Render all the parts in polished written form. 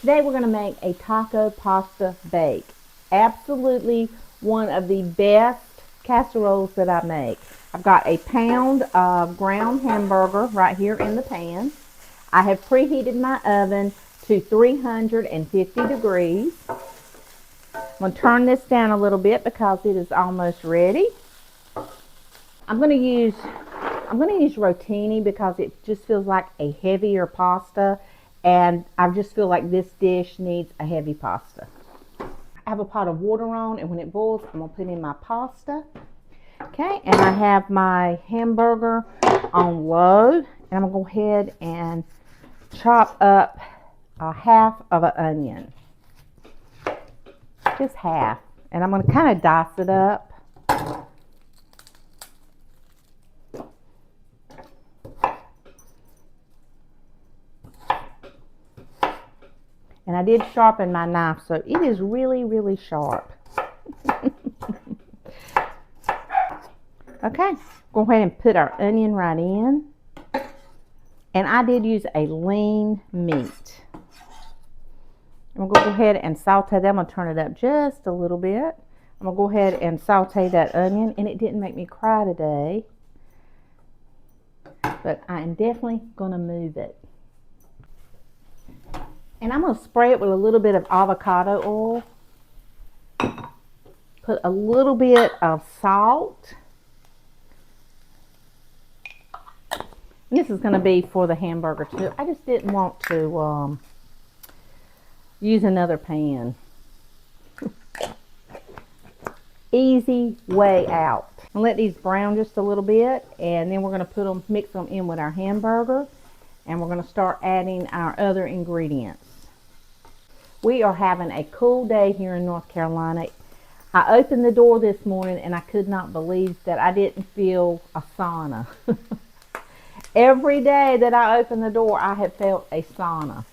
Today we're going to make a taco pasta bake. Absolutely one of the best casseroles that I make. I've got a pound of ground hamburger right here in the pan. I have preheated my oven to 350 degrees. I'm going to turn this down a little bit because it is almost ready. I'm going to use rotini because it just feels like a heavier pasta, and I just feel like this dish needs a heavy pasta. I have a pot of water on, and when it boils, I'm going to put in my pasta. Okay, and I have my hamburger on low, and I'm going to go ahead and chop up a half of an onion. Just half. And I'm going to kind of dice it up. And I did sharpen my knife, so it is really, really sharp. Okay, go ahead and put our onion right in. And I did use a lean meat. I'm going to go ahead and saute that. I'm going to turn it up just a little bit. I'm going to go ahead and saute that onion. And it didn't make me cry today, but I am definitely going to move it. And I'm going to spray it with a little bit of avocado oil. Put a little bit of salt. And this is going to be for the hamburger too. I just didn't want to use another pan. Easy way out. I'll let these brown just a little bit, and then we're going to mix them in with our hamburger, and we're going to start adding our other ingredients. We are having a cool day here in North Carolina. I opened the door this morning and I could not believe that I didn't feel a sauna. Every day that I open the door, I have felt a sauna.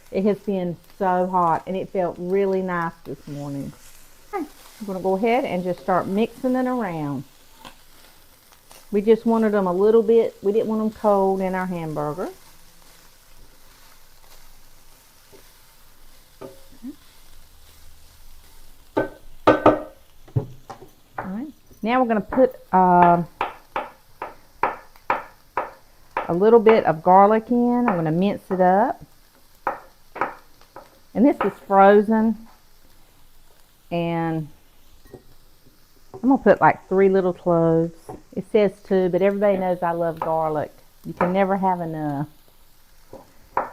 It has been so hot, and it felt really nice this morning. Okay, I'm going to go ahead and just start mixing it around. We just wanted them a little bit, we didn't want them cold in our hamburger. All right. Now we're going to put a little bit of garlic in. I'm going to mince it up. And this is frozen. And I'm going to put like 3 little cloves. It says 2, but everybody knows I love garlic. You can never have enough. I'm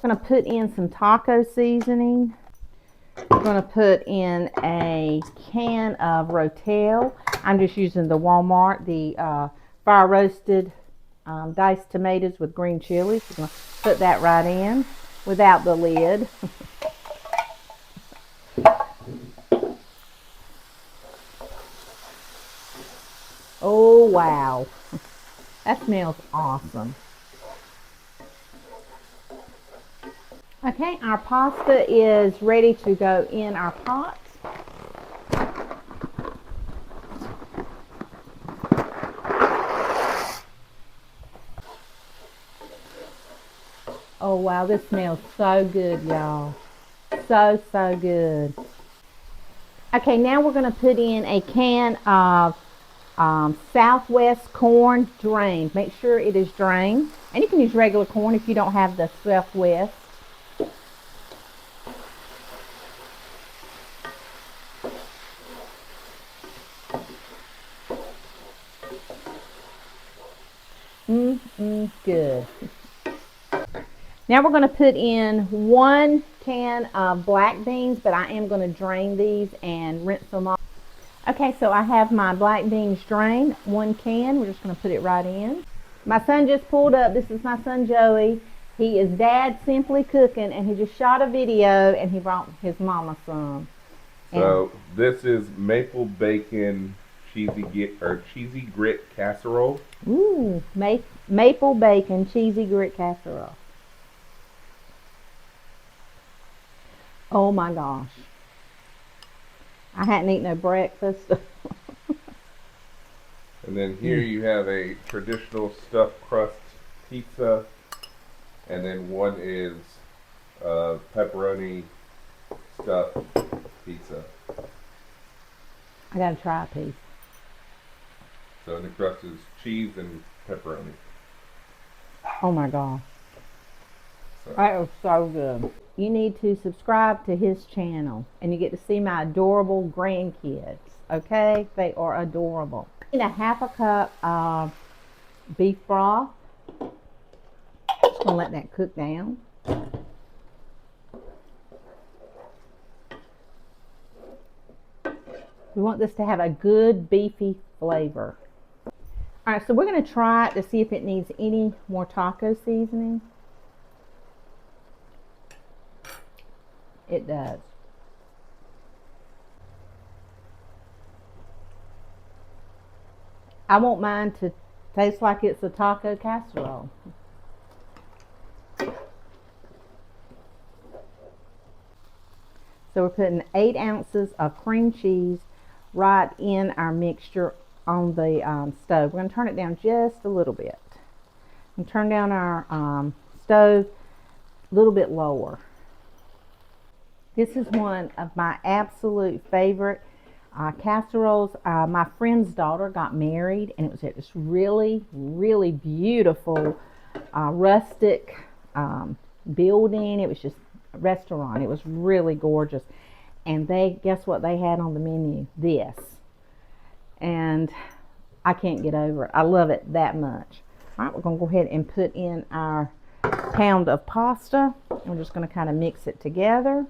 going to put in some taco seasoning. I'm going to put in a can of rotel. I'm just using the Walmart, the fire roasted diced tomatoes with green chilies. We're going to put that right in without the lid. Oh wow, that smells awesome. Okay, our pasta is ready to go in our pot. Oh wow, this smells so good, y'all. So good. Okay, now we're going to put in a can of Southwest corn drained. Make sure it is drained. And you can use regular corn if you don't have the Southwest. Good. Now we're going to put in 1 can of black beans, but I am going to drain these and rinse them off. Okay, so I have my black beans drained, 1 can. We're just going to put it right in. My son just pulled up. This is my son Joey. He is Dad Simply Cooking, and he just shot a video, and he brought his mama some. So this is maple bacon cheesy grit casserole. Ooh, maple bacon cheesy grit casserole. Oh my gosh. I hadn't eaten no breakfast. And then here you have a traditional stuffed crust pizza. And then one is pepperoni stuffed pizza. I gotta try a piece. So the crust is cheese and pepperoni. Oh my gosh. So, That was so good. You need to subscribe to his channel and you get to see my adorable grandkids. Okay? They are adorable. And a half a cup of beef broth. Just gonna let that cook down. We want this to have a good beefy flavor. Alright, so we're going to try it to see if it needs any more taco seasoning. It does. I want mine to taste like it's a taco casserole. So we're putting 8 ounces of cream cheese right in our mixture on the stove. We're going to turn it down just a little bit. And turn down our stove a little bit lower. This is one of my absolute favorite casseroles. My friend's daughter got married, and it was at this really, really beautiful rustic building. It was just a restaurant. It was really gorgeous. And guess what they had on the menu? This. And I can't get over it. I love it that much. All right, we're going to go ahead and put in our pound of pasta. We're just going to kind of mix it together.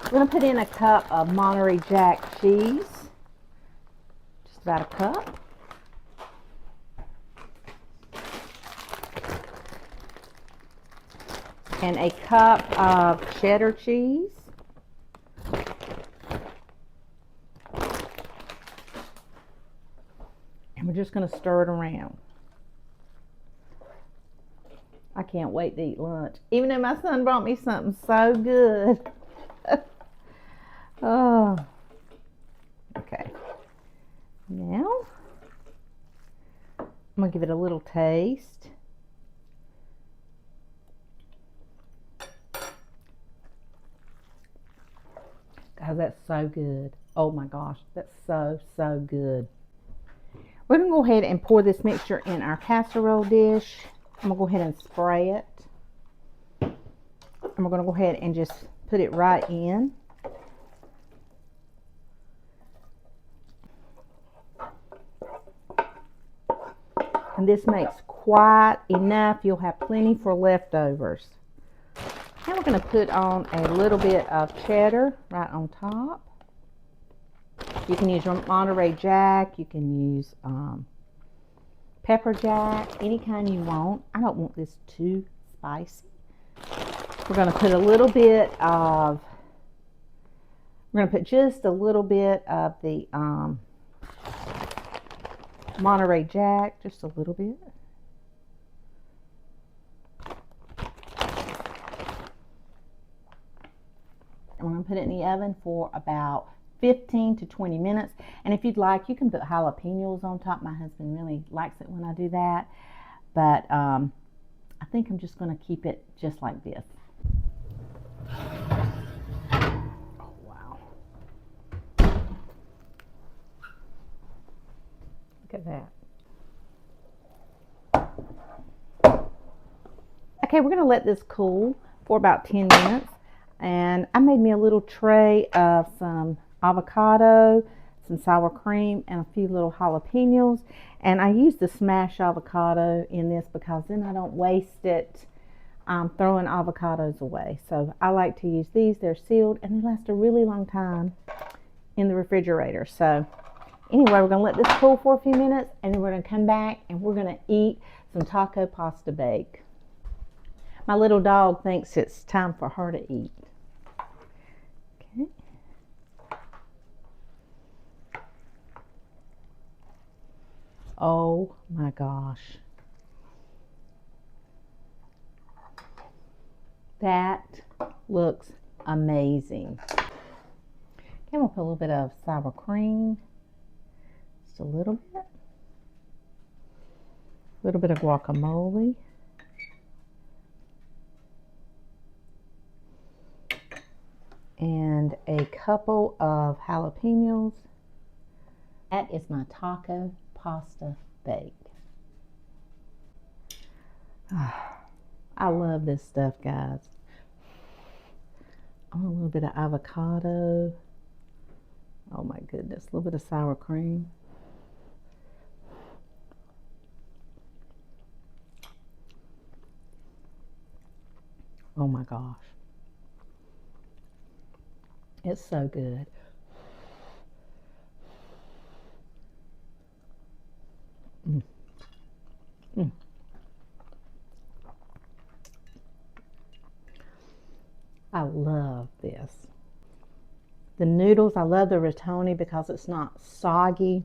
We're going to put in a cup of Monterey Jack cheese. Just about a cup. And a cup of cheddar cheese. And we're just going to stir it around. I can't wait to eat lunch. Even though my son brought me something so good. Oh. Okay. Now, I'm going to give it a little taste. God, that's so good. Oh my gosh, that's so, so good. We're going to go ahead and pour this mixture in our casserole dish. I'm going to go ahead and spray it. And we're going to go ahead and just put it right in. And this makes quite enough. You'll have plenty for leftovers. Now we're going to put on a little bit of cheddar right on top. You can use Monterey Jack. You can use pepper jack, any kind you want. I don't want this too spicy. We're going to put a little bit of, we're going to put just a little bit of the Monterey Jack, just a little bit. And we're going to put it in the oven for about 15 to 20 minutes. And if you'd like, you can put jalapeños on top. My husband really likes it when I do that. But I think I'm just going to keep it just like this. Oh, wow. Look at that. Okay, we're going to let this cool for about 10 minutes. And I made me a little tray of some avocado, some sour cream, and a few little jalapenos. And I use the smashed avocado in this because then I don't waste it throwing avocados away. So I like to use these. They're sealed and they last a really long time in the refrigerator. So anyway, we're going to let this cool for a few minutes and then we're going to come back and we're going to eat some taco pasta bake. My little dog thinks it's time for her to eat. Okay. Oh my gosh. That looks amazing. Okay, I'm going to put a little bit of sour cream. Just a little bit. A little bit of guacamole. and a couple of jalapeños. That is my taco pasta bake. I love this stuff, guys. I want a little bit of avocado. Oh my goodness, a little bit of sour cream. Oh my gosh. It's so good. Mm. Mm. I love this. The noodles, I love the rotini because it's not soggy.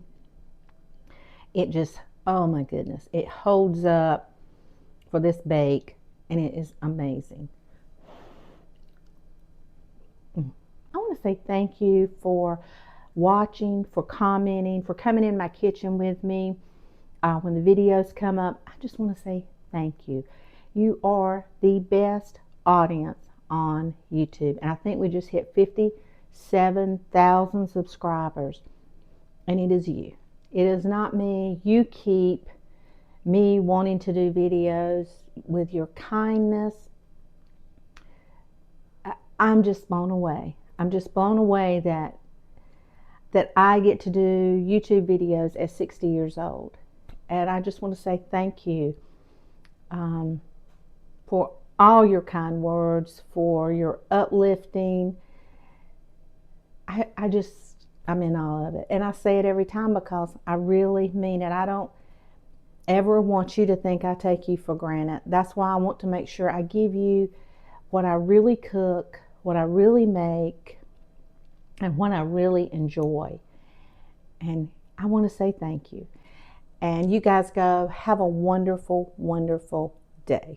It just, oh my goodness, it holds up for this bake, and it is amazing. I want to say thank you for watching, for commenting, for coming in my kitchen with me. When the videos come up, I just want to say thank you. You are the best audience on YouTube, and I think we just hit 57,000 subscribers, and it is you. It is not me. You keep me wanting to do videos with your kindness. I'm just blown away. I'm just blown away that I get to do YouTube videos at 60 years old. And I just want to say thank you for all your kind words, for your uplifting. I'm in awe of it. And I say it every time because I really mean it. I don't ever want you to think I take you for granted. That's why I want to make sure I give you what I really cook, what I really make, and what I really enjoy. And I want to say thank you. And you guys go have a wonderful, wonderful day.